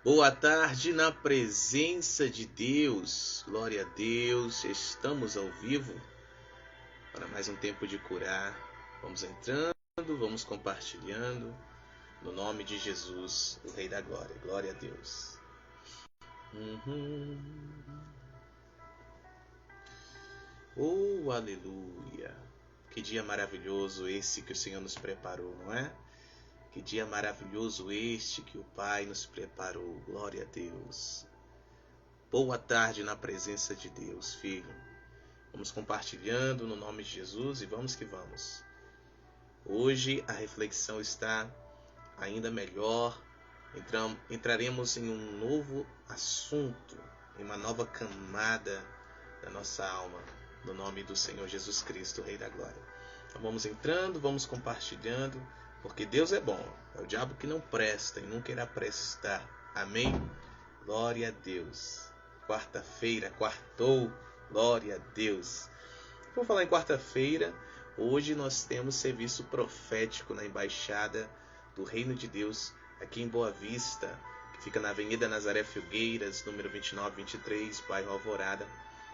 Boa tarde na presença de Deus. Glória a Deus. Estamos ao vivo para mais um tempo de curar. Vamos entrando, vamos compartilhando. No nome de Jesus, o Rei da Glória. Glória a Deus. Oh, aleluia. Que dia maravilhoso esse que o Senhor nos preparou, não é? Que dia maravilhoso este que o Pai nos preparou. Glória a Deus. Boa tarde na presença de Deus, filho. Vamos compartilhando no nome de Jesus e vamos que vamos. Hoje a reflexão está ainda melhor. Entraremos em um novo assunto, em uma nova camada da nossa alma, no nome do Senhor Jesus Cristo, Rei da Glória. Então vamos entrando, vamos compartilhando, porque Deus é bom. É o diabo que não presta e nunca irá prestar. Amém? Glória a Deus. Quarta-feira, quartou. Glória a Deus. Vou falar em quarta-feira. Hoje nós temos serviço profético na Embaixada do Reino de Deus, aqui em Boa Vista, que fica na Avenida Nazaré Filgueiras, número 2923, bairro Alvorada.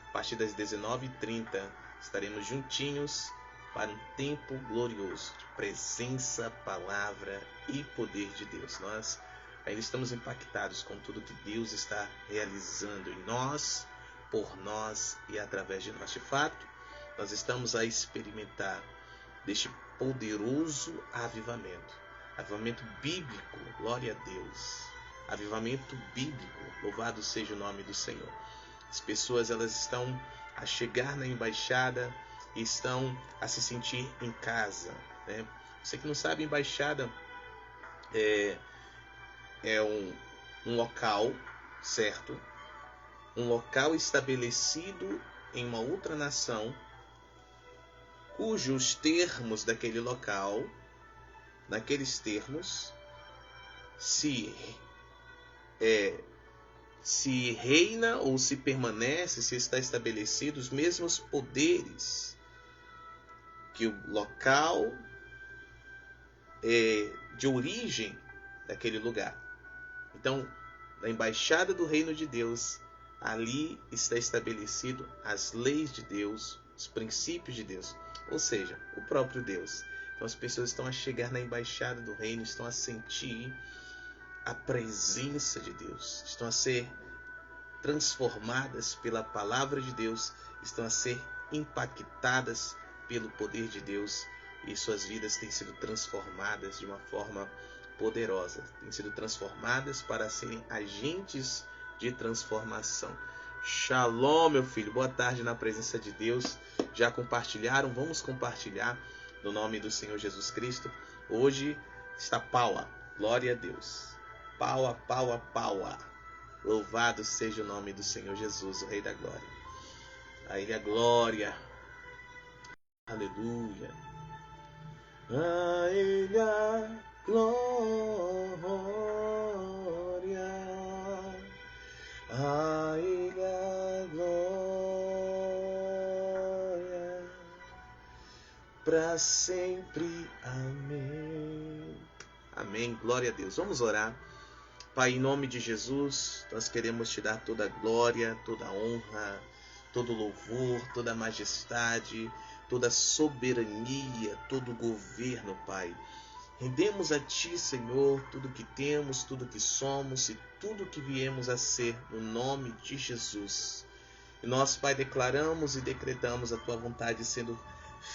A partir das 19h30 estaremos juntinhos para um tempo glorioso de presença, palavra e poder de Deus. Nós ainda estamos impactados com tudo que Deus está realizando em nós, por nós e através de nós. De fato, nós estamos a experimentar deste poderoso avivamento. Avivamento bíblico, glória a Deus. Avivamento bíblico, louvado seja o nome do Senhor. As pessoas elas estão a chegar na embaixada e estão a se sentir em casa, né? Você que não sabe, embaixada é um local, certo? Um local estabelecido em uma outra nação, cujos termos daquele local, naqueles termos, se reina ou se permanece, se está estabelecido os mesmos poderes que o local de origem daquele lugar. Então, na embaixada do reino de Deus, ali está estabelecido as leis de Deus, os princípios de Deus, ou seja, o próprio Deus. Então as pessoas estão a chegar na embaixada do reino, estão a sentir a presença de Deus, estão a ser transformadas pela palavra de Deus, estão a ser impactadas pelo poder de Deus e suas vidas têm sido transformadas de uma forma poderosa, têm sido transformadas para serem agentes de transformação. Shalom, meu filho, boa tarde na presença de Deus. Já compartilharam? Vamos compartilhar no nome do Senhor Jesus Cristo. Hoje está Paua, glória a Deus. Paua, Paua, Paua. Louvado seja o nome do Senhor Jesus, o Rei da Glória. A Ele a glória. Aleluia. A Ele a glória. A Ele a glória. Para sempre. Amém. Amém. Glória a Deus. Vamos orar. Pai, em nome de Jesus, nós queremos te dar toda a glória, toda a honra, todo o louvor, toda a majestade, toda a soberania, todo o governo, Pai. Rendemos a Ti, Senhor, tudo que temos, tudo que somos e tudo que viemos a ser, no nome de Jesus. E nós, Pai, declaramos e decretamos a Tua vontade sendo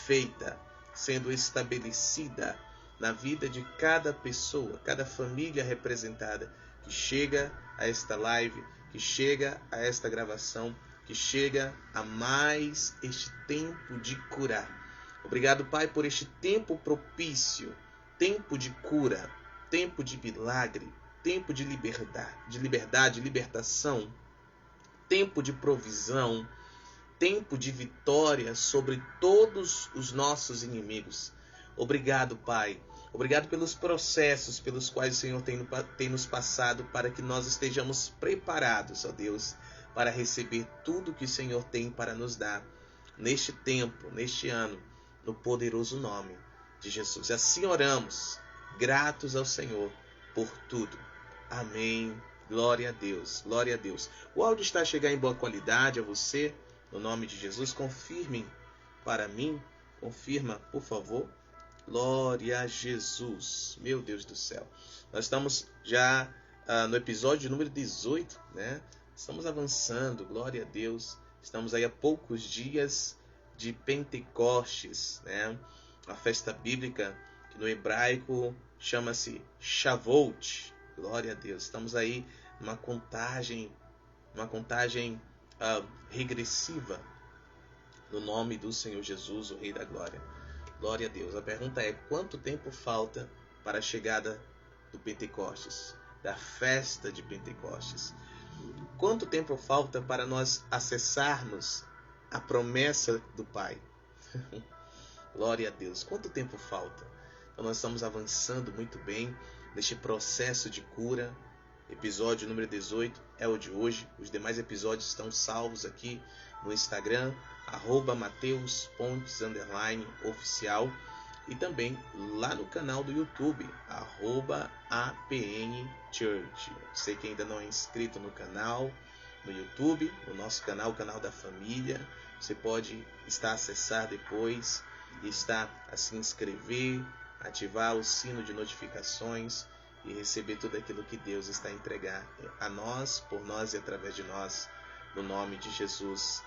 feita, sendo estabelecida na vida de cada pessoa, cada família representada, que chega a esta live, que chega a esta gravação, que chega a mais este tempo de curar. Obrigado, Pai, por este tempo propício, tempo de cura, tempo de milagre, tempo de liberdade, libertação, tempo de provisão, tempo de vitória sobre todos os nossos inimigos. Obrigado, Pai. Obrigado pelos processos pelos quais o Senhor tem nos passado para que nós estejamos preparados, ó Deus, para receber tudo que o Senhor tem para nos dar neste tempo, neste ano, no poderoso nome de Jesus. E assim oramos, gratos ao Senhor por tudo. Amém, Glória a Deus, glória a Deus. O áudio está a chegar em boa qualidade a você, no nome de Jesus. Confirmem para mim, confirma, por favor. Glória a Jesus, meu Deus do céu. Nós estamos já no episódio número 18, né? Estamos avançando, glória a Deus. Estamos aí a poucos dias de Pentecostes, né? A festa bíblica que no hebraico chama-se Shavuot. Glória a Deus. Estamos aí numa contagem regressiva no nome do Senhor Jesus, o Rei da Glória. Glória a Deus. A pergunta é: quanto tempo falta para a chegada do Pentecostes, da festa de Pentecostes? Quanto tempo falta para nós acessarmos a promessa do Pai? Glória a Deus. Quanto tempo falta? Então nós estamos avançando muito bem neste processo de cura. Episódio número 18 é o de hoje. Os demais episódios estão salvos aqui no Instagram, @mateuspontes_oficial, e também lá no canal do YouTube, @APNChurch. Você que ainda não é inscrito no canal, no YouTube, no nosso canal, o canal da família, você pode estar a acessar depois e estar a se inscrever, ativar o sino de notificações e receber tudo aquilo que Deus está a entregar a nós, por nós e através de nós, no nome de Jesus,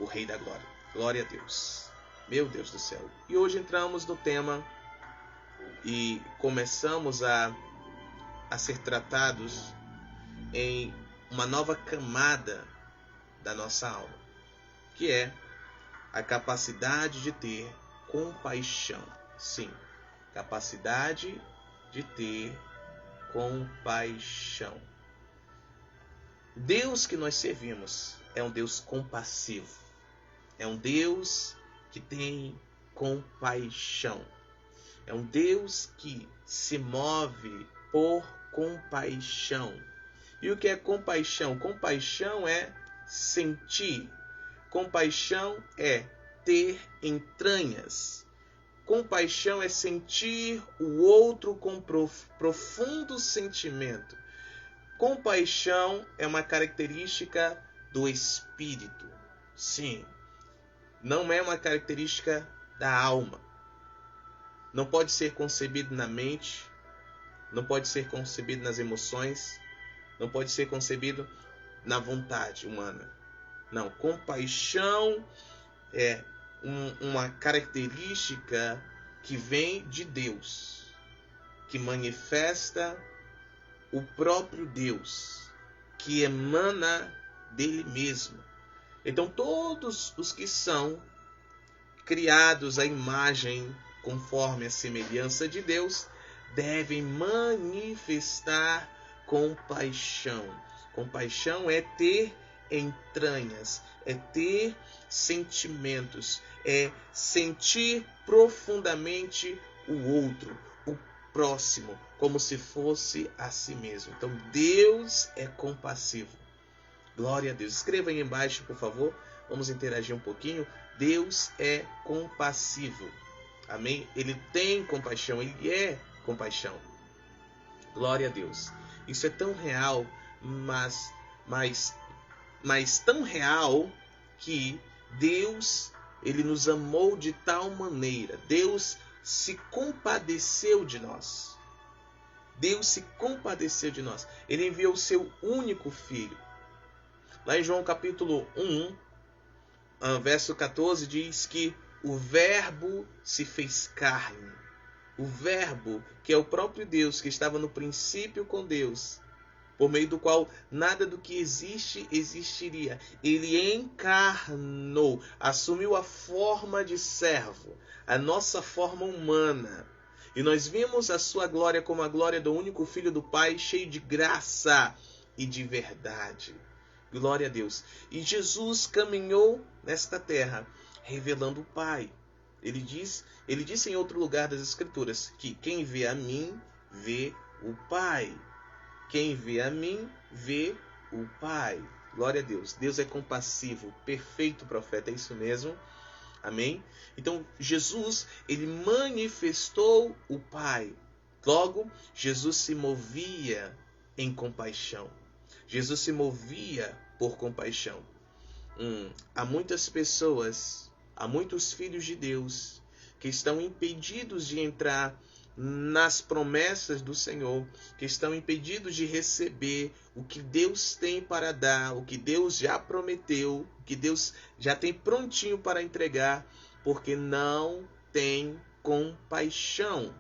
o Rei da Glória. Glória a Deus. Meu Deus do céu. E hoje entramos no tema e começamos a ser tratados em uma nova camada da nossa alma, que é a capacidade de ter compaixão. Sim, capacidade de ter compaixão. Deus que nós servimos é um Deus compassivo. É um Deus que tem compaixão. É um Deus que se move por compaixão. E o que é compaixão? Compaixão é sentir. Compaixão é ter entranhas. Compaixão é sentir o outro com profundo sentimento. Compaixão é uma característica do espírito. Sim, não é uma característica da alma. Não pode ser concebido na mente, não pode ser concebido nas emoções, não pode ser concebido na vontade humana. Não, compaixão é uma característica que vem de Deus, que manifesta o próprio Deus, que emana dele mesmo. Então todos os que são criados à imagem conforme a semelhança de Deus devem manifestar compaixão. Compaixão é ter entranhas, é ter sentimentos, é sentir profundamente o outro, o próximo, como se fosse a si mesmo. Então Deus é compassivo. Glória a Deus. Escreva aí embaixo, por favor. Vamos interagir um pouquinho. Deus é compassivo. Amém? Ele tem compaixão, ele é compaixão. Glória a Deus. Isso é tão real, mas tão real que Deus, ele nos amou de tal maneira. Deus se compadeceu de nós. Deus se compadeceu de nós. Ele enviou o seu único filho. Lá em João capítulo 1, verso 14, diz que o Verbo se fez carne. O Verbo, que é o próprio Deus, que estava no princípio com Deus, por meio do qual nada do que existe existiria. Ele encarnou, assumiu a forma de servo, a nossa forma humana. E nós vimos a sua glória como a glória do único Filho do Pai, cheio de graça e de verdade. Glória a Deus. E Jesus caminhou nesta terra, revelando o Pai. Ele disse em outro lugar das Escrituras que quem vê a mim, vê o Pai. Quem vê a mim, vê o Pai. Glória a Deus. Deus é compassivo, perfeito profeta, é isso mesmo. Amém? Então, Jesus, ele manifestou o Pai. Logo, Jesus se movia em compaixão. Jesus se movia por compaixão. Há muitas pessoas, há muitos filhos de Deus que estão impedidos de entrar nas promessas do Senhor, que estão impedidos de receber o que Deus tem para dar, o que Deus já prometeu, o que Deus já tem prontinho para entregar, porque não tem compaixão.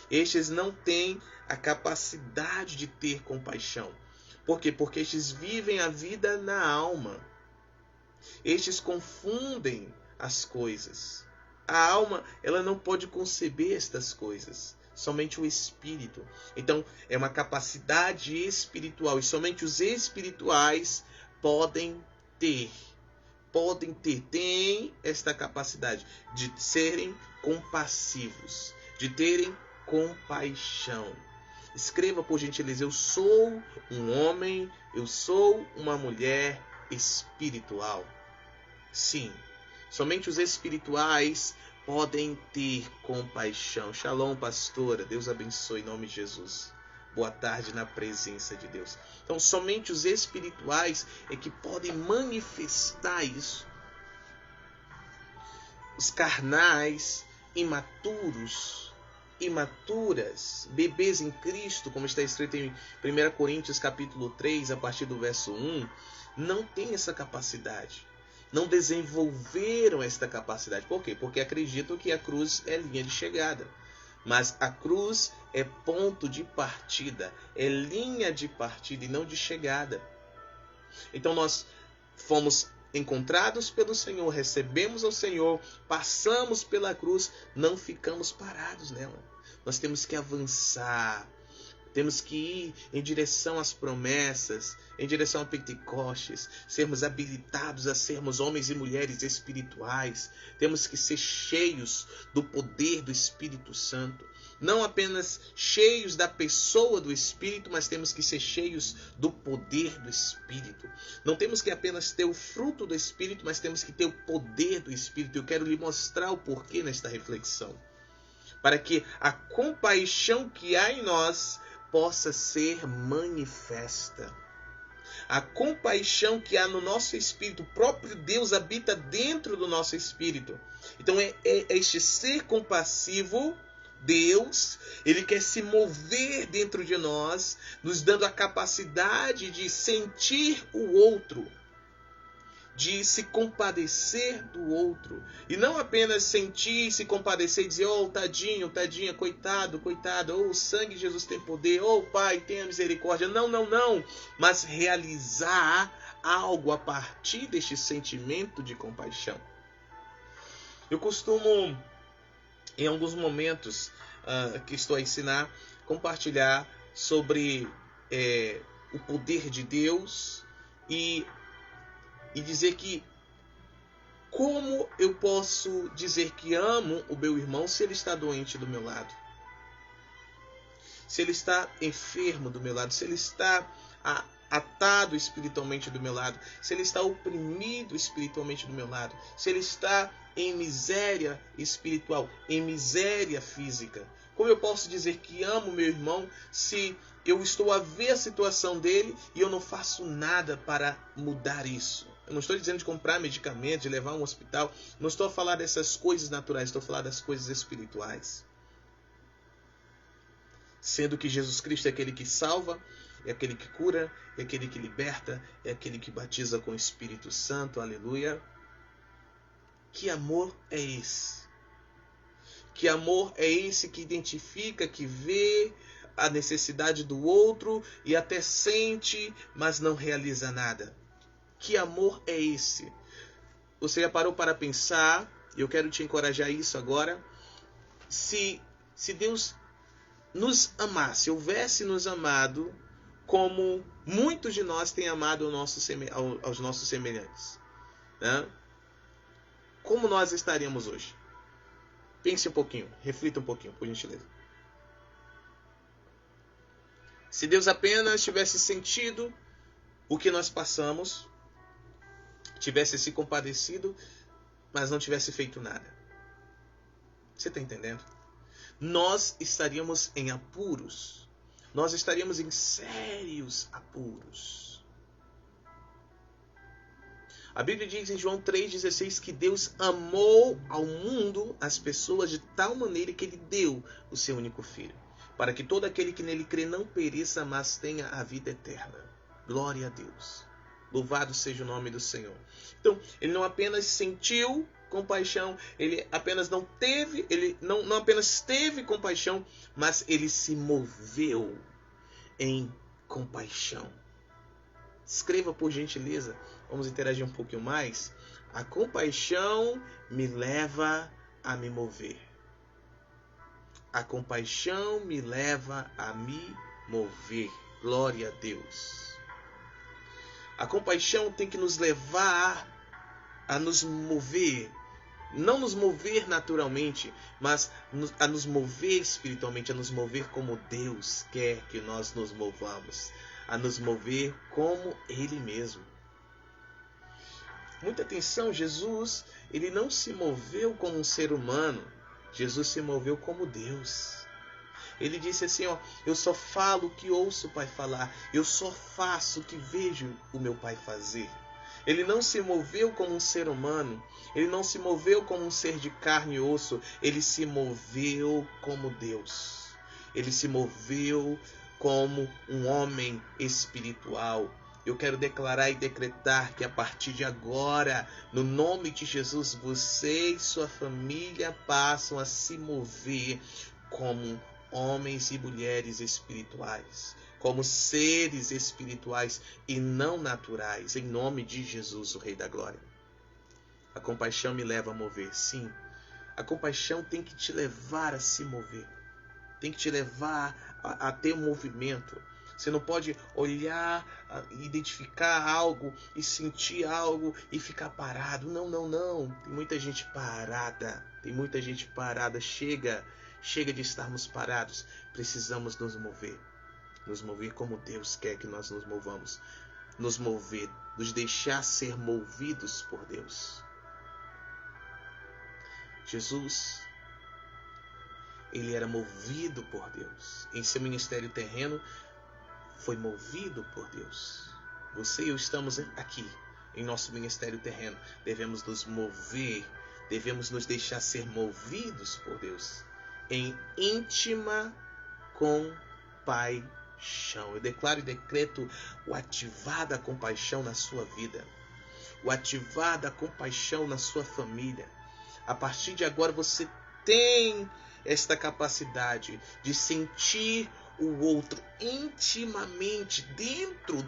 Estes não têm a capacidade de ter compaixão. Por quê? Porque estes vivem a vida na alma. Estes confundem as coisas. A alma, ela não pode conceber estas coisas. Somente o espírito. Então, é uma capacidade espiritual. E somente os espirituais podem ter. Têm esta capacidade de serem compassivos. De terem compaixão. Escreva, por gentileza, eu sou um homem, eu sou uma mulher espiritual. Sim, somente os espirituais podem ter compaixão. Shalom, pastora. Deus abençoe em nome de Jesus. Boa tarde na presença de Deus. Então, somente os espirituais é que podem manifestar isso. Os carnais, imaturas, bebês em Cristo, como está escrito em 1 Coríntios capítulo 3, a partir do verso 1, não têm essa capacidade. Não desenvolveram esta capacidade. Por quê? Porque acreditam que a cruz é linha de chegada. Mas a cruz é ponto de partida, é linha de partida e não de chegada. Então nós fomos encontrados pelo Senhor, recebemos ao Senhor, passamos pela cruz, não ficamos parados nela. Nós temos que avançar. Temos que ir em direção às promessas, em direção a Pentecostes, sermos habilitados a sermos homens e mulheres espirituais. Temos que ser cheios do poder do Espírito Santo. Não apenas cheios da pessoa do Espírito, mas temos que ser cheios do poder do Espírito. Não temos que apenas ter o fruto do Espírito, mas temos que ter o poder do Espírito. Eu quero lhe mostrar o porquê nesta reflexão. Para que a compaixão que há em nós possa ser manifesta. A compaixão que há no nosso espírito, o próprio Deus habita dentro do nosso espírito. Então este ser compassivo, Deus, Ele quer se mover dentro de nós, nos dando a capacidade de sentir o outro, de se compadecer do outro. E não apenas sentir, se compadecer e dizer, oh, tadinho, tadinha, coitado, coitada, oh, o sangue de Jesus tem poder, oh, Pai, tenha misericórdia. Não. Mas realizar algo a partir deste sentimento de compaixão. Eu costumo, em alguns momentos que estou a ensinar, compartilhar sobre o poder de Deus e dizer que como eu posso dizer que amo o meu irmão se ele está doente do meu lado? Se ele está enfermo do meu lado? Se ele está atado espiritualmente do meu lado? Se ele está oprimido espiritualmente do meu lado? Se ele está em miséria espiritual, em miséria física? Como eu posso dizer que amo meu irmão se eu estou a ver a situação dele e eu não faço nada para mudar isso? Eu não estou dizendo de comprar medicamento, de levar a um hospital. Não estou a falar dessas coisas naturais, estou a falar das coisas espirituais. Sendo que Jesus Cristo é aquele que salva, é aquele que cura, é aquele que liberta, é aquele que batiza com o Espírito Santo. Aleluia. Que amor é esse? Que amor é esse que identifica, que vê a necessidade do outro e até sente, mas não realiza nada? Que amor é esse? Você já parou para pensar, e eu quero te encorajar a isso agora, se Deus nos amasse, houvesse nos amado como muitos de nós têm amado aos nossos semelhantes, né? Como nós estaríamos hoje? Pense um pouquinho, reflita um pouquinho, por gentileza. Se Deus apenas tivesse sentido o que nós passamos, tivesse se compadecido, mas não tivesse feito nada. Você está entendendo? Nós estaríamos em apuros. nós estaríamos em sérios apuros. A Bíblia diz em João 3,16 que Deus amou ao mundo, as pessoas, de tal maneira que Ele deu o seu único Filho, para que todo aquele que nele crê não pereça, mas tenha a vida eterna. Glória a Deus. Louvado seja o nome do Senhor. Então, Ele não apenas sentiu compaixão, Ele apenas não teve, Ele não apenas teve compaixão, mas Ele se moveu em compaixão. Escreva, por gentileza. Vamos interagir um pouquinho mais. A compaixão me leva a me mover. A compaixão me leva a me mover. Glória a Deus. A compaixão tem que nos levar a nos mover. Não nos mover naturalmente, mas a nos mover espiritualmente, a nos mover como Deus quer que nós nos movamos. A nos mover como Ele mesmo. Muita atenção, Jesus, Ele não se moveu como um ser humano. Jesus se moveu como Deus. Ele disse assim, eu só falo o que ouço o Pai falar. Eu só faço o que vejo o meu Pai fazer. Ele não se moveu como um ser humano. Ele não se moveu como um ser de carne e osso. Ele se moveu como Deus. Ele se moveu como um homem espiritual. Eu quero declarar e decretar que a partir de agora, no nome de Jesus, você e sua família passam a se mover como homens e mulheres espirituais, como seres espirituais e não naturais, em nome de Jesus, o Rei da Glória. A compaixão me leva a mover, sim. A compaixão tem que te levar a se mover, tem que te levar a ter um movimento. Você não pode olhar, identificar algo e sentir algo e ficar parado. Não, não, não. Tem muita gente parada. Tem muita gente parada. Chega de estarmos parados. Precisamos nos mover. Nos mover como Deus quer que nós nos movamos. Nos mover, nos deixar ser movidos por Deus. Jesus, Ele era movido por Deus. Em seu ministério terreno, foi movido por Deus. Você e eu estamos aqui em nosso ministério terreno. Devemos nos mover, devemos nos deixar ser movidos por Deus em íntima compaixão. Eu declaro e decreto o ativar da compaixão na sua vida, o ativar da compaixão na sua família. A partir de agora você tem esta capacidade de sentir o outro intimamente dentro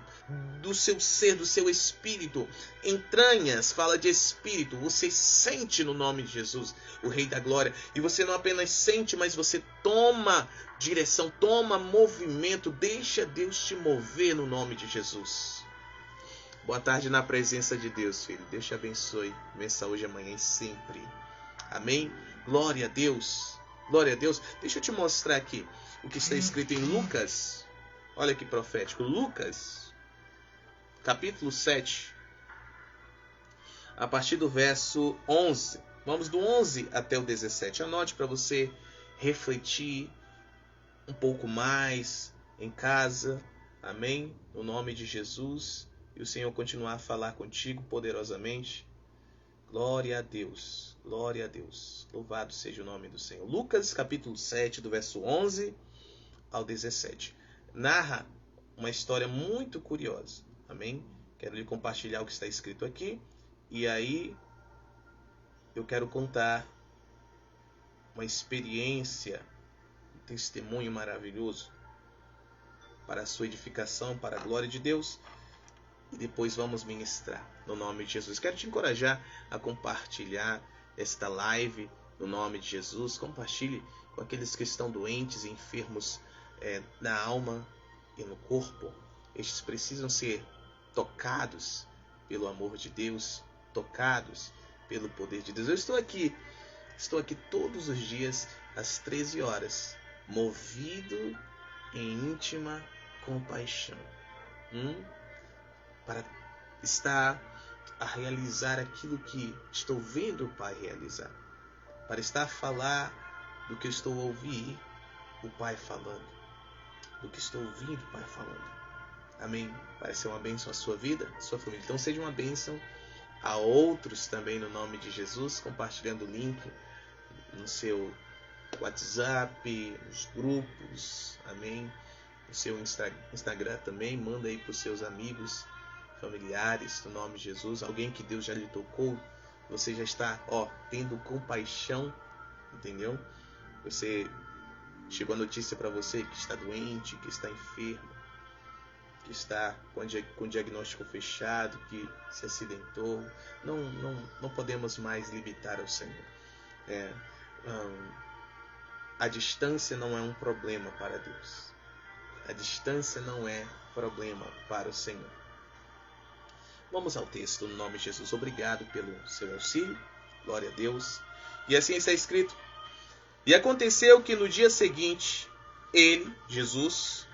do seu ser, do seu espírito. Entranhas, fala de espírito. Você sente no nome de Jesus, o Rei da Glória. E você não apenas sente, mas você toma direção, toma movimento. Deixa Deus te mover no nome de Jesus. Boa tarde na presença de Deus, filho. Deus te abençoe. Bença hoje, amanhã e sempre. Amém? Glória a Deus. Glória a Deus. Deixa eu te mostrar aqui o que está escrito em Lucas. Olha que profético. Lucas, capítulo 7, a partir do verso 11. Vamos do 11 até o 17. Anote para você refletir um pouco mais em casa. Amém? No nome de Jesus. E o Senhor continuar a falar contigo poderosamente. Glória a Deus. Glória a Deus. Louvado seja o nome do Senhor. Lucas, capítulo 7, do verso 11 ao 17. Narra uma história muito curiosa. Amém? Quero lhe compartilhar o que está escrito aqui. E aí eu quero contar uma experiência, um testemunho maravilhoso para a sua edificação, para a glória de Deus. E depois vamos ministrar no nome de Jesus. Quero te encorajar a compartilhar esta live no nome de Jesus. Compartilhe com aqueles que estão doentes e enfermos na alma e no corpo. Estes precisam ser tocados pelo amor de Deus, tocados pelo poder de Deus. Eu estou aqui todos os dias às 13 horas, movido em íntima compaixão. Para estar a realizar aquilo que estou vendo o Pai realizar. Para estar a falar do que eu estou a ouvir o Pai falando. do que estou ouvindo o Pai falando. Amém? Vai ser uma bênção à sua vida, à sua família. Então seja uma bênção a outros também no nome de Jesus, compartilhando o link no seu WhatsApp, nos grupos, amém? No seu Instagram também, manda aí para os seus amigos, familiares, no nome de Jesus. Alguém que Deus já lhe tocou, você já está, tendo compaixão, entendeu? Você chegou a notícia para você que está doente, que está enfermo, que está com diagnóstico fechado, que se acidentou. Não podemos mais limitar ao Senhor. A distância não é um problema para Deus. A distância não é problema para o Senhor. Vamos ao texto no nome de Jesus. Obrigado pelo seu auxílio. Glória a Deus. E assim está escrito. E aconteceu que no dia seguinte, ele, Jesus,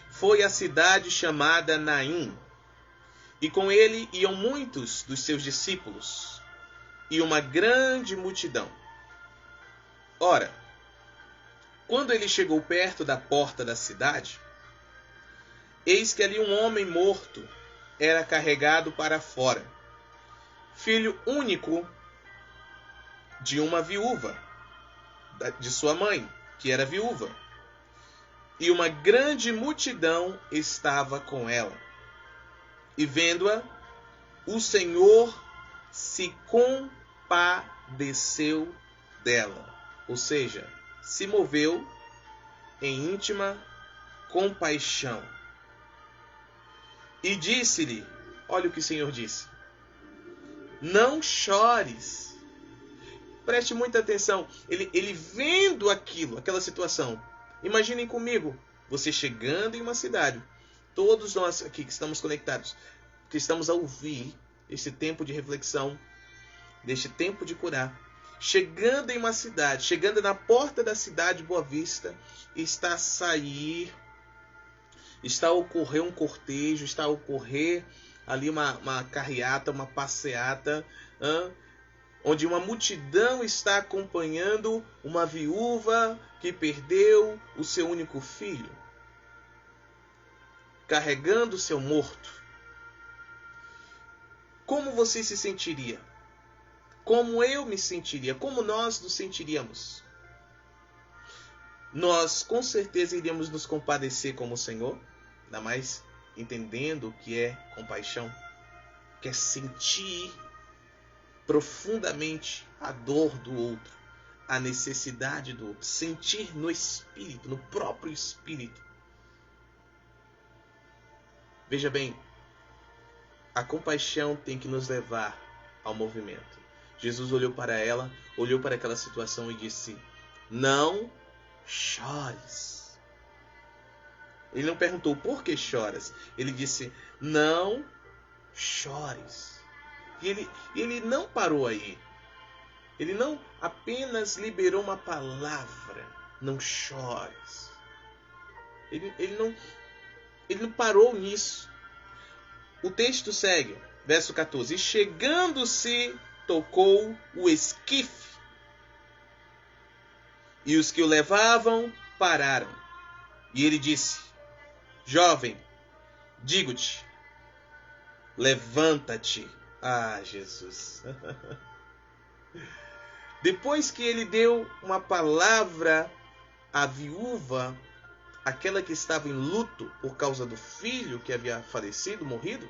foi à cidade chamada Naim, e com ele iam muitos dos seus discípulos, e uma grande multidão. Ora, quando ele chegou perto da porta da cidade, eis que ali um homem morto era carregado para fora, filho único de uma viúva, de sua mãe, que era viúva. E uma grande multidão estava com ela. E vendo-a, o Senhor se compadeceu dela. Ou seja, se moveu em íntima compaixão. E disse-lhe, olha o que o Senhor disse: não chores. Preste muita atenção. Ele vendo aquela situação. Imaginem comigo, você chegando em uma cidade. Todos nós aqui que estamos conectados, que estamos a ouvir esse tempo de reflexão, deste tempo de curar. Chegando em uma cidade, chegando na porta da cidade Boa Vista, está a ocorrer um cortejo, está a ocorrer ali uma carreata, uma passeata, onde uma multidão está acompanhando uma viúva que perdeu o seu único filho, carregando o seu morto. Como você se sentiria? Como eu me sentiria? Como nós nos sentiríamos? Nós com certeza iríamos nos compadecer como o Senhor, ainda mais entendendo o que é compaixão, que é sentir profundamente a dor do outro, a necessidade do outro, sentir no espírito, no próprio espírito. Veja bem, a compaixão tem que nos levar ao movimento. Jesus olhou para ela, olhou para aquela situação e disse: não chores. Ele não perguntou por que choras. Ele disse: não chores. E ele não parou aí. Ele não apenas liberou uma palavra: não chores. Ele não parou nisso. O texto segue, verso 14. E chegando-se, tocou o esquife, e os que o levavam pararam. E ele disse: jovem, digo-te, levanta-te. Ah, Jesus. Depois que ele deu uma palavra à viúva, aquela que estava em luto por causa do filho que havia falecido, morrido,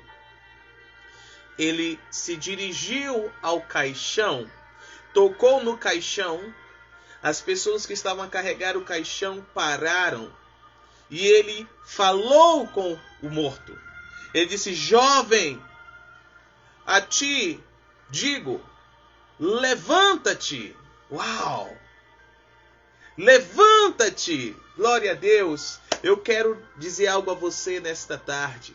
ele se dirigiu ao caixão, tocou no caixão, as pessoas que estavam a carregar o caixão pararam, e ele falou com o morto. Ele disse: jovem, a ti digo, levanta-te. Uau! Levanta-te! Glória a Deus! Eu quero dizer algo a você nesta tarde.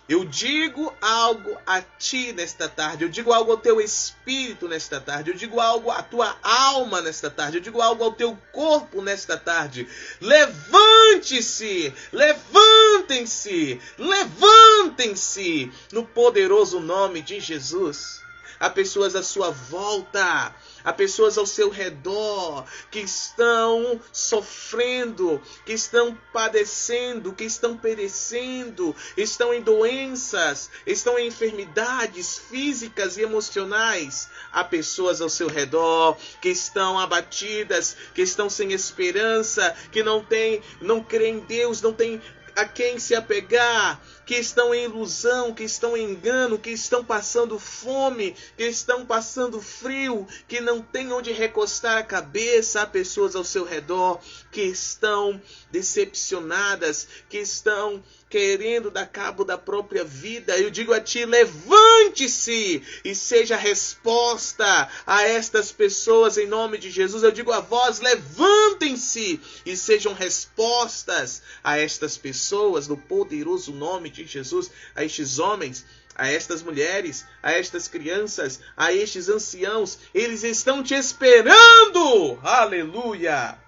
Eu digo algo a ti nesta tarde. Eu digo algo ao teu espírito nesta tarde. Eu digo algo à tua alma nesta tarde. Eu digo algo ao teu corpo nesta tarde. Levante-se! Levantem-se! Levantem-se! No poderoso nome de Jesus. há pessoas à sua volta, há pessoas ao seu redor que estão sofrendo, que estão padecendo, que estão perecendo, estão em doenças, estão em enfermidades físicas e emocionais. Há pessoas ao seu redor que estão abatidas, que estão sem esperança, que não creem em Deus, não têm a quem se apegar, que estão em ilusão, que estão em engano, que estão passando fome, que estão passando frio, que não tem onde recostar a cabeça. Há pessoas ao seu redor que estão decepcionadas, que estão querendo dar cabo da própria vida. Eu digo a ti, levante-se e seja a resposta a estas pessoas em nome de Jesus. Eu digo a vós, levantem-se e sejam respostas a estas pessoas no poderoso nome de Jesus, a estes homens, a estas mulheres, a estas crianças, a estes anciãos. Eles estão te esperando. Aleluia!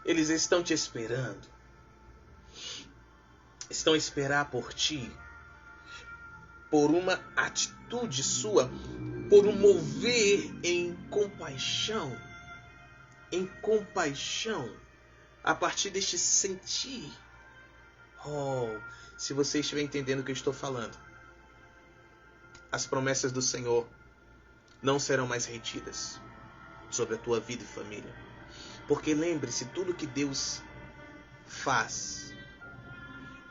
Eles estão te esperando. Estão a esperar por ti, por uma atitude sua, por um mover em compaixão. Em compaixão. A partir deste sentir. Oh, se você estiver entendendo o que eu estou falando, as promessas do Senhor não serão mais retidas sobre a tua vida e família. Porque lembre-se, tudo que Deus faz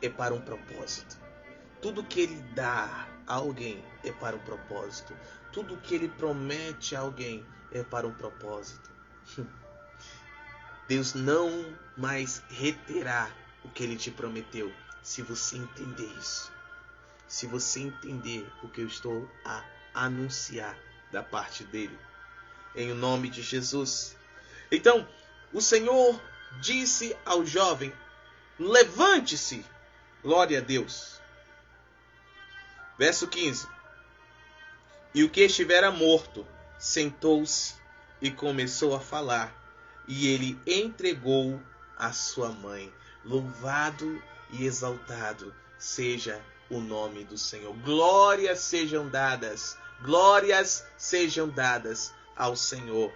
é para um propósito. Tudo que Ele dá a alguém é para um propósito. Tudo que Ele promete a alguém é para um propósito. Deus não mais reterá o que Ele te prometeu, se você entender isso. Se você entender o que eu estou a anunciar da parte dEle. Em nome de Jesus. Então, o Senhor disse ao jovem, levante-se. Glória a Deus. Verso 15. E o que estivera morto sentou-se e começou a falar. E ele entregou a sua mãe. Louvado e exaltado seja o nome do Senhor. Glórias sejam dadas ao Senhor.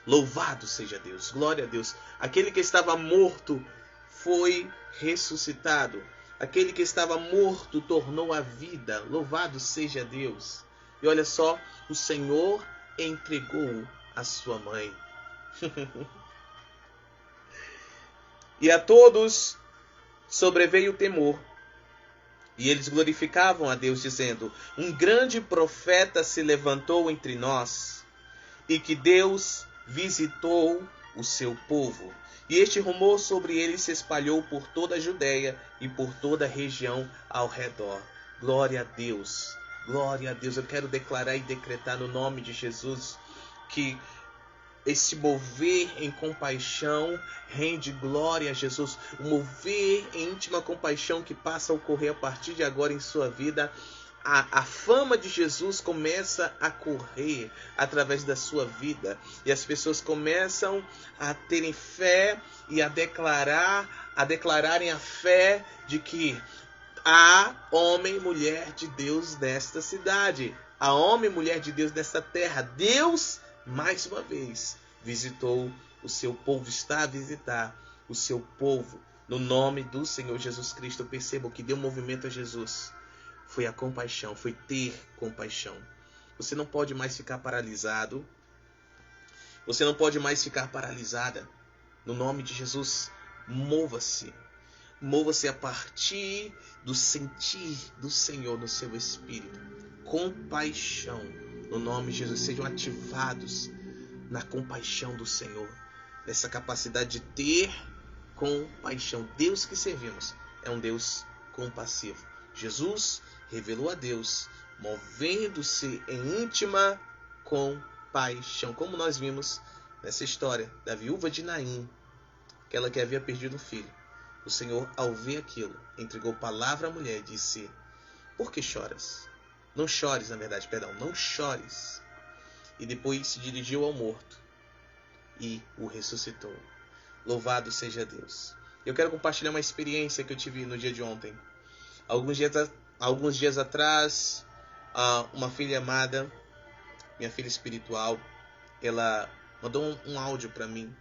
Louvado seja Deus, glória a Deus. Aquele que estava morto foi ressuscitado. Aquele que estava morto tornou a vida. Louvado seja Deus. E olha só, o Senhor entregou a sua mãe. E a todos sobreveio o temor. E eles glorificavam a Deus, dizendo, um grande profeta se levantou entre nós, e que Deus visitou o seu povo. E este rumor sobre ele se espalhou por toda a Judéia e por toda a região ao redor. Glória a Deus, glória a Deus. Eu quero declarar e decretar no nome de Jesus que esse mover em compaixão rende glória a Jesus. O mover em íntima compaixão que passa a ocorrer a partir de agora em sua vida. A fama de Jesus começa a correr através da sua vida. E as pessoas começam a terem fé e a declararem a fé de que há homem e mulher de Deus nesta cidade. Há homem e mulher de Deus nesta terra. Deus, mais uma vez, visitou o seu povo. Está a visitar o seu povo. No nome do Senhor Jesus Cristo. Perceba o que deu movimento a Jesus. Foi a compaixão, foi ter compaixão. Você não pode mais ficar paralisado. Você não pode mais ficar paralisada. No nome de Jesus, mova-se. Mova-se a partir do sentir do Senhor no seu espírito. Compaixão. No nome de Jesus, sejam ativados na compaixão do Senhor. Nessa capacidade de ter compaixão. Deus que servimos é um Deus compassivo. Jesus revelou a Deus, movendo-se em íntima compaixão. Como nós vimos nessa história da viúva de Naim, aquela que havia perdido um filho. O Senhor, ao ver aquilo, entregou palavra à mulher e disse, por que choras? Não chores, na verdade, perdão, não chores. E depois se dirigiu ao morto e o ressuscitou. Louvado seja Deus. Eu quero compartilhar uma experiência que eu tive no dia de ontem. Alguns dias atrás, uma filha amada, minha filha espiritual, ela mandou um áudio para mim,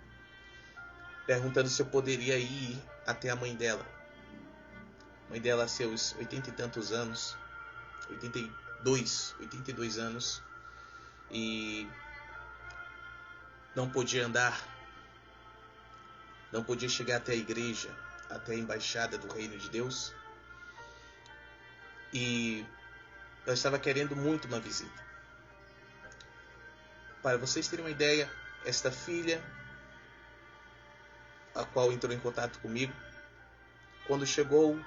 perguntando se eu poderia ir até a mãe dela. A mãe dela, seus 80 e tantos anos, 82 anos, e não podia andar, não podia chegar até a igreja, até a embaixada do Reino de Deus. E eu estava querendo muito uma visita. Para vocês terem uma ideia, esta filha, a qual entrou em contato comigo, quando chegou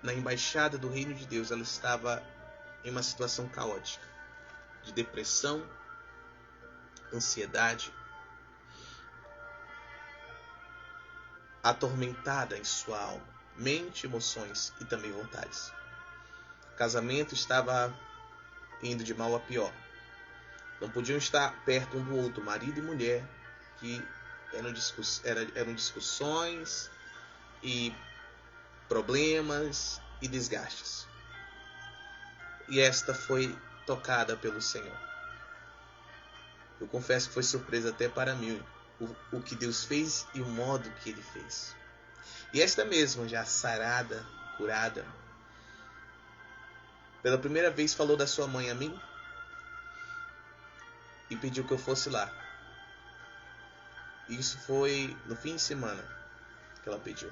na embaixada do Reino de Deus, ela estava em uma situação caótica, de depressão, ansiedade, atormentada em sua alma, mente, emoções e também vontades. O casamento estava indo de mal a pior. Não podiam estar perto um do outro, marido e mulher, que eram discussões e problemas e desgastes. E esta foi tocada pelo Senhor. Eu confesso que foi surpresa até para mim o que Deus fez e o modo que Ele fez. E esta mesma, já sarada, curada, pela primeira vez falou da sua mãe a mim e pediu que eu fosse lá. Isso foi no fim de semana que ela pediu.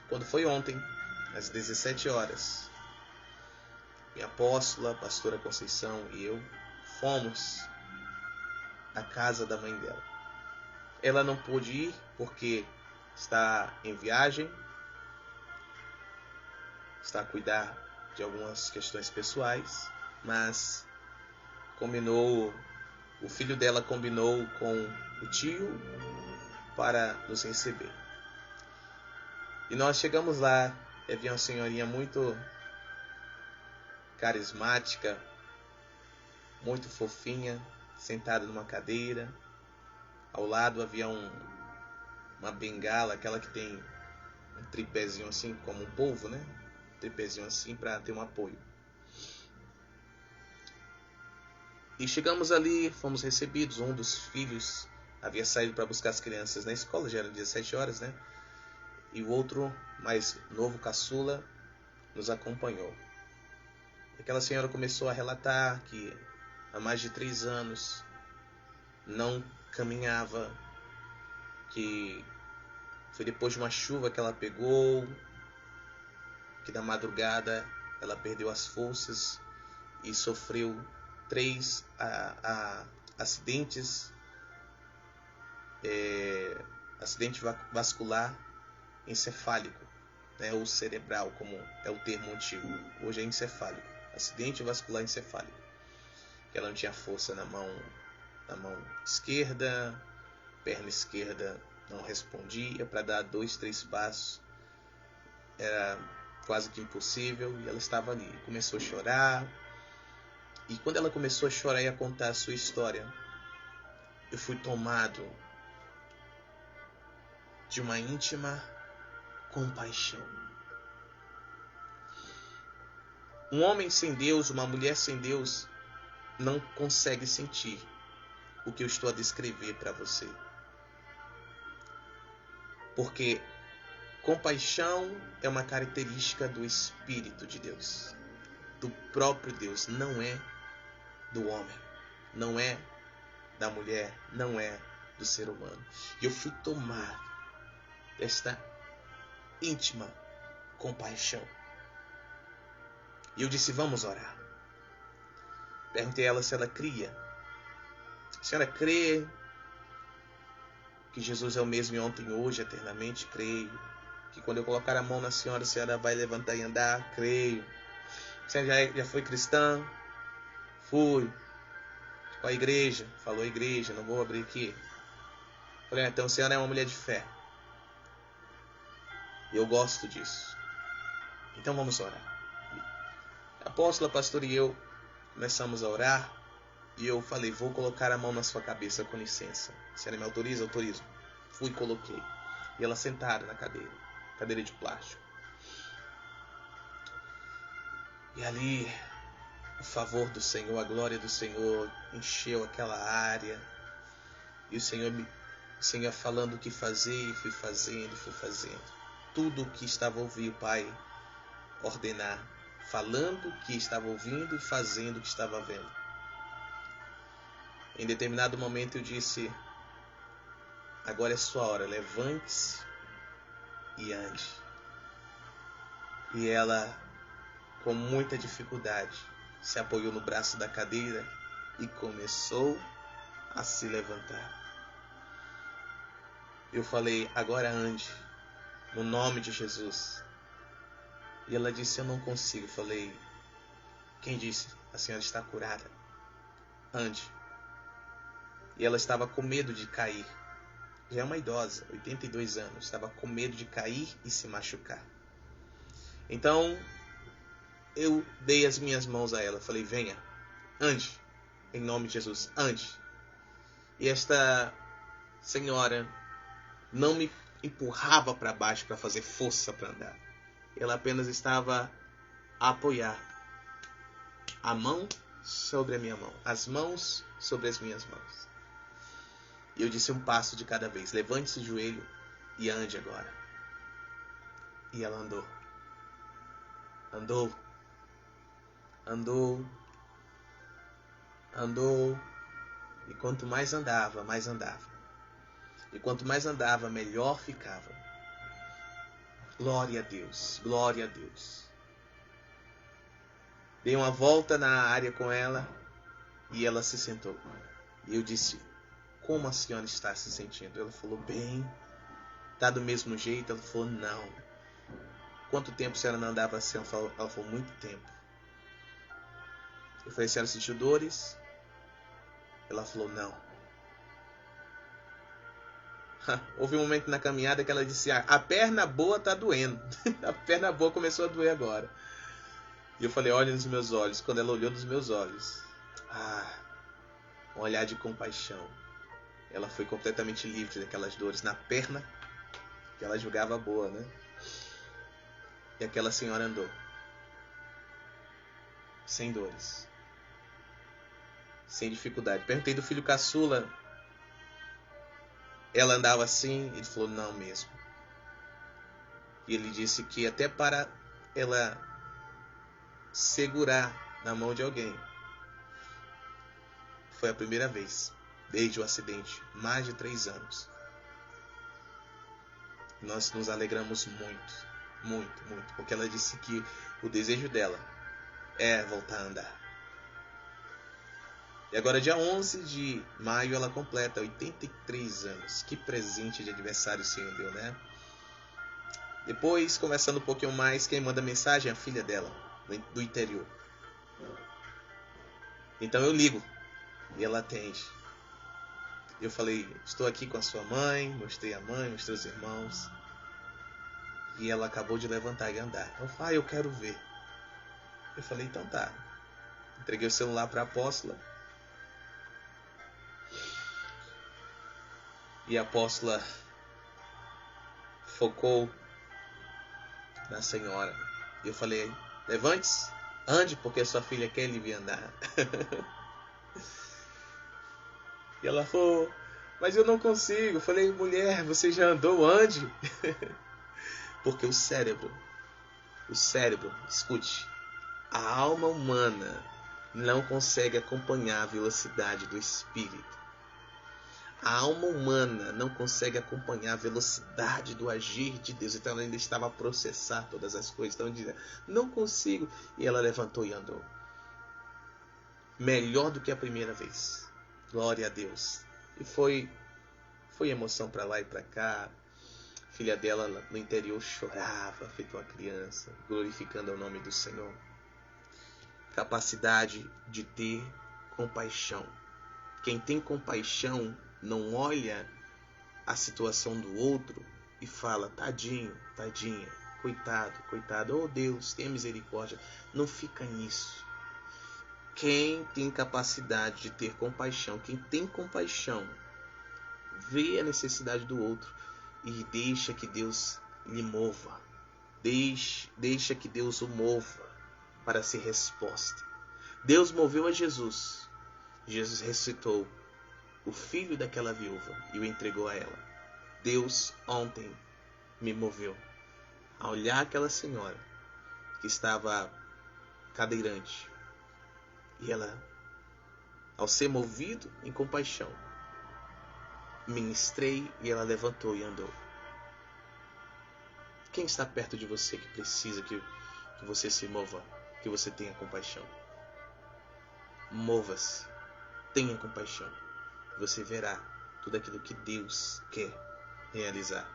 Quando foi ontem, às 17 horas, minha apóstola, a pastora Conceição e eu fomos à casa da mãe dela. Ela não pôde ir porque está em viagem, está a cuidar de algumas questões pessoais, mas o filho dela combinou com o tio para nos receber. E nós chegamos lá, havia uma senhorinha muito carismática, muito fofinha, sentada numa cadeira. Ao lado havia uma bengala, aquela que tem um tripézinho assim, como um polvo, né? Um tripézinho assim para ter um apoio. E chegamos ali, fomos recebidos. Um dos filhos havia saído para buscar as crianças na escola, já eram 17 horas, né? E o outro, mais novo, caçula, nos acompanhou. Aquela senhora começou a relatar que há mais de 3 anos não caminhava, que foi depois de uma chuva que ela pegou, que na madrugada ela perdeu as forças e sofreu 3 acidentes, acidente vascular encefálico, né, ou cerebral, como é o termo antigo. Hoje é encefálico, acidente vascular encefálico. Que ela não tinha força na mão esquerda, perna esquerda não respondia, para dar 2, 3 passos era quase que impossível, e ela estava ali, começou a chorar. E quando ela começou a chorar e a contar a sua história, eu fui tomado de uma íntima compaixão. Um homem sem Deus, uma mulher sem Deus, não consegue sentir o que eu estou a descrever para você. Porque compaixão é uma característica do Espírito de Deus, do próprio Deus, não é do homem, não é da mulher, não é do ser humano. E eu fui tomar desta íntima compaixão. E eu disse, vamos orar. Perguntei a ela se ela cria. A senhora crê que Jesus é o mesmo ontem, hoje, eternamente? Creio. Que quando eu colocar a mão na senhora, a senhora vai levantar e andar? Creio. A senhora já foi cristã? Fui. Com a igreja? Falou a igreja, não vou abrir aqui. Falei, então a senhora é uma mulher de fé. Eu gosto disso. Então vamos orar. A apóstola, pastor e eu começamos a orar. E eu falei, vou colocar a mão na sua cabeça, com licença. A senhora me autoriza? Autorizo. Fui e coloquei. E ela sentada na cadeira de plástico. E ali, o favor do Senhor, a glória do Senhor encheu aquela área. E o Senhor falando o que fazer, e fui fazendo. Tudo o que estava ouvindo o Pai ordenar. Falando o que estava ouvindo e fazendo o que estava vendo. Em determinado momento eu disse: agora é sua hora, levante-se e ande. E ela, com muita dificuldade, se apoiou no braço da cadeira e começou a se levantar. Eu falei: agora ande, no nome de Jesus. E ela disse: eu não consigo. Eu falei: quem disse? A senhora está curada. Ande. E ela estava com medo de cair. Já é uma idosa, 82 anos. Estava com medo de cair e se machucar. Então, eu dei as minhas mãos a ela. Falei: venha, ande. Em nome de Jesus, ande. E esta senhora não me empurrava para baixo para fazer força para andar. Ela apenas estava a apoiar a mão sobre a minha mão, as mãos sobre as minhas mãos. E eu disse: um passo de cada vez. Levante-se o joelho e ande agora. E ela andou. Andou. E quanto mais andava, mais andava. E quanto mais andava, melhor ficava. Glória a Deus, glória a Deus. Dei uma volta na área com ela e ela se sentou. E eu disse: como a senhora está se sentindo? Ela falou: bem. Está do mesmo jeito? Ela falou: não. Quanto tempo a senhora não andava assim? Ela falou: muito tempo. Eu falei: a senhora sentiu dores? Ela falou: não. Houve um momento na caminhada que ela disse: a perna boa está doendo. A perna boa começou a doer agora. E eu falei: olha nos meus olhos. Quando ela olhou nos meus olhos, um olhar de compaixão. Ela foi completamente livre daquelas dores na perna que ela julgava boa, né? E aquela senhora andou sem dores, sem dificuldade. Perguntei do filho caçula. Ela andava assim? Ele falou: não mesmo. E ele disse que até para ela segurar na mão de alguém foi a primeira vez desde o acidente, mais de 3 anos. Nós nos alegramos muito, porque ela disse que o desejo dela é voltar a andar. E agora, dia 11 de maio, ela completa 83 anos. Que presente de aniversário o Senhor deu, né? Depois, conversando um pouquinho mais, quem manda mensagem é a filha dela, do interior. Então eu ligo e ela atende. Eu falei: estou aqui com a sua mãe. Mostrei a mãe, mostrei os irmãos. E ela acabou de levantar e andar. Eu falei: eu quero ver. Eu falei: então tá. Entreguei o celular para a apóstola. E a apóstola focou na senhora. E eu falei: levante-se, ande, porque a sua filha quer lhe ver andar. E ela falou: mas eu não consigo. Eu falei: mulher, você já andou, ande. Porque o cérebro, escute, a alma humana não consegue acompanhar a velocidade do espírito. A alma humana não consegue acompanhar a velocidade do agir de Deus. Então ela ainda estava a processar todas as coisas. Então ela dizia: não consigo. E ela levantou e andou. Melhor do que a primeira vez. Glória a Deus. E foi emoção para lá e para cá. A filha dela no interior chorava, feito uma criança, glorificando o nome do Senhor. Capacidade de ter compaixão. Quem tem compaixão não olha a situação do outro e fala: tadinho, tadinha, coitado, oh Deus, tenha misericórdia. Não fica nisso. Quem tem capacidade de ter compaixão, quem tem compaixão, vê a necessidade do outro e deixa que Deus lhe mova. Deixa que Deus o mova para ser resposta. Deus moveu a Jesus. Jesus ressuscitou o filho daquela viúva e o entregou a ela. Deus ontem me moveu a olhar aquela senhora que estava cadeirante. E ela, ao ser movido em compaixão, ministrei e ela levantou e andou. Quem está perto de você que precisa que você se mova, que você tenha compaixão? Mova-se, tenha compaixão. Você verá tudo aquilo que Deus quer realizar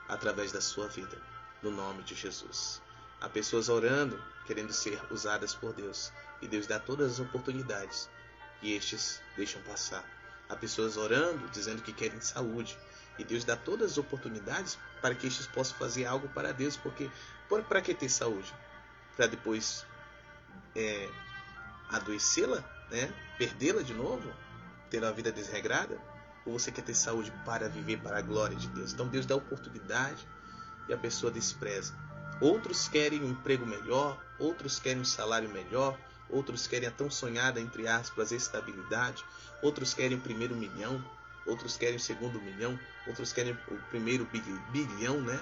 através da sua vida, no nome de Jesus. Há pessoas orando, querendo ser usadas por Deus, e Deus dá todas as oportunidades, e estes deixam passar. Há pessoas orando, dizendo que querem saúde, e Deus dá todas as oportunidades para que estes possam fazer algo para Deus, porque para que ter saúde? Para depois adoecê-la, né? Perdê-la de novo? Ter uma vida desregrada? Ou você quer ter saúde para viver para a glória de Deus? Então Deus dá oportunidade e a pessoa despreza. Outros querem um emprego melhor, outros querem um salário melhor, outros querem a tão sonhada, entre aspas, estabilidade, outros querem o primeiro milhão, outros querem o segundo milhão, outros querem o primeiro bilhão, né?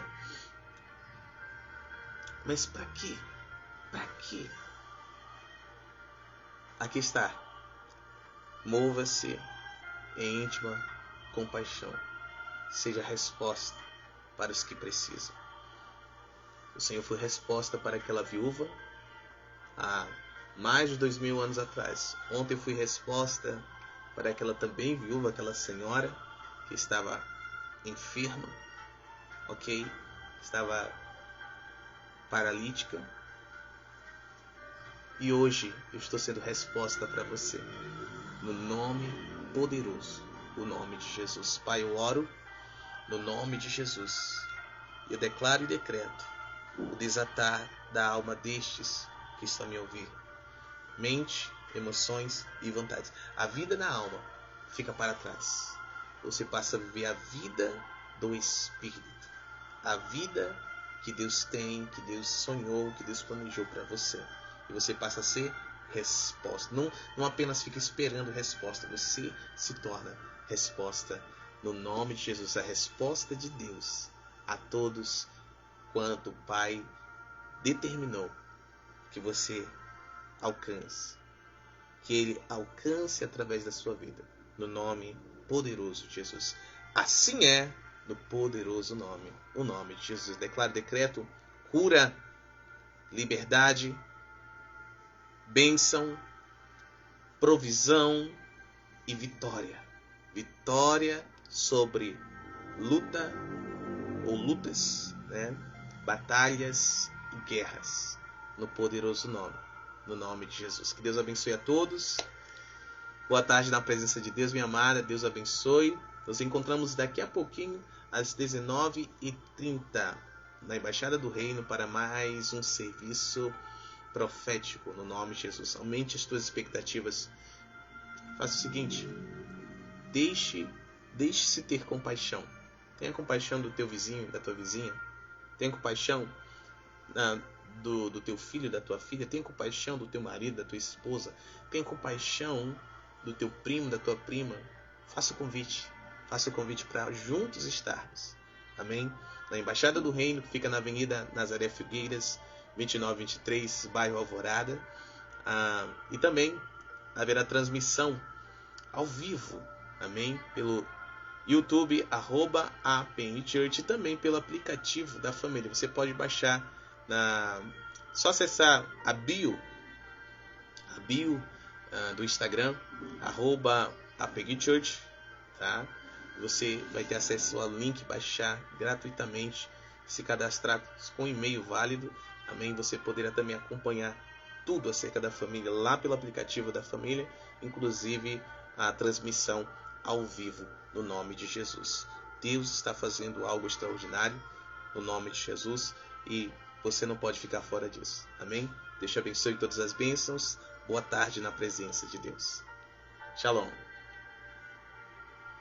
Mas para quê? Para quê? Aqui está. Mova-se em íntima compaixão. Seja resposta para os que precisam. O Senhor foi resposta para aquela viúva há mais de 2000 anos atrás. Ontem fui resposta para aquela também viúva, aquela senhora que estava enferma, ok? Estava paralítica. E hoje eu estou sendo resposta para você, no nome poderoso, o nome de Jesus. Pai, eu oro no nome de Jesus. Eu declaro e decreto o desatar da alma destes que estão me ouvindo. Mente, emoções e vontades. A vida na alma fica para trás. Você passa a viver a vida do Espírito. A vida que Deus tem, que Deus sonhou, que Deus planejou para você. E você passa a ser resposta. Não apenas fica esperando resposta. Você se torna resposta no nome de Jesus. A resposta de Deus a todos quanto o Pai determinou que você alcance. Que Ele alcance através da sua vida. No nome poderoso de Jesus. Assim é no poderoso nome. O nome de Jesus. Declaro, decreto, cura, liberdade, bênção, provisão e vitória. Vitória sobre luta ou lutas, né? Batalhas e guerras. No poderoso nome. No nome de Jesus. Que Deus abençoe a todos. Boa tarde na presença de Deus, minha amada. Deus abençoe. Nos encontramos daqui a pouquinho, às 19h30, na Embaixada do Reino, para mais um serviço profético, no nome de Jesus. Aumente as tuas expectativas. Faça o seguinte: deixe-se ter compaixão. Tenha compaixão do teu vizinho, da tua vizinha. Tenha compaixão do teu filho, da tua filha. Tenha compaixão do teu marido, da tua esposa. Tenha compaixão do teu primo, da tua prima. Faça o convite. Faça o convite para juntos estarmos. Amém? Na Embaixada do Reino, que fica na Avenida Nazaré Figueiras, 2923, bairro Alvorada. E também haverá transmissão ao vivo. Amém? Pelo YouTube, @APNChurch, e também pelo aplicativo da família. Você pode baixar, só acessar a bio do Instagram, @APNChurch, tá? Você vai ter acesso ao link, baixar gratuitamente, se cadastrar com e-mail válido. Amém? Você poderá também acompanhar tudo acerca da família lá pelo aplicativo da família, inclusive a transmissão ao vivo, no nome de Jesus. Deus está fazendo algo extraordinário no nome de Jesus e você não pode ficar fora disso. Amém? Deus te abençoe todas as bênçãos. Boa tarde na presença de Deus. Shalom.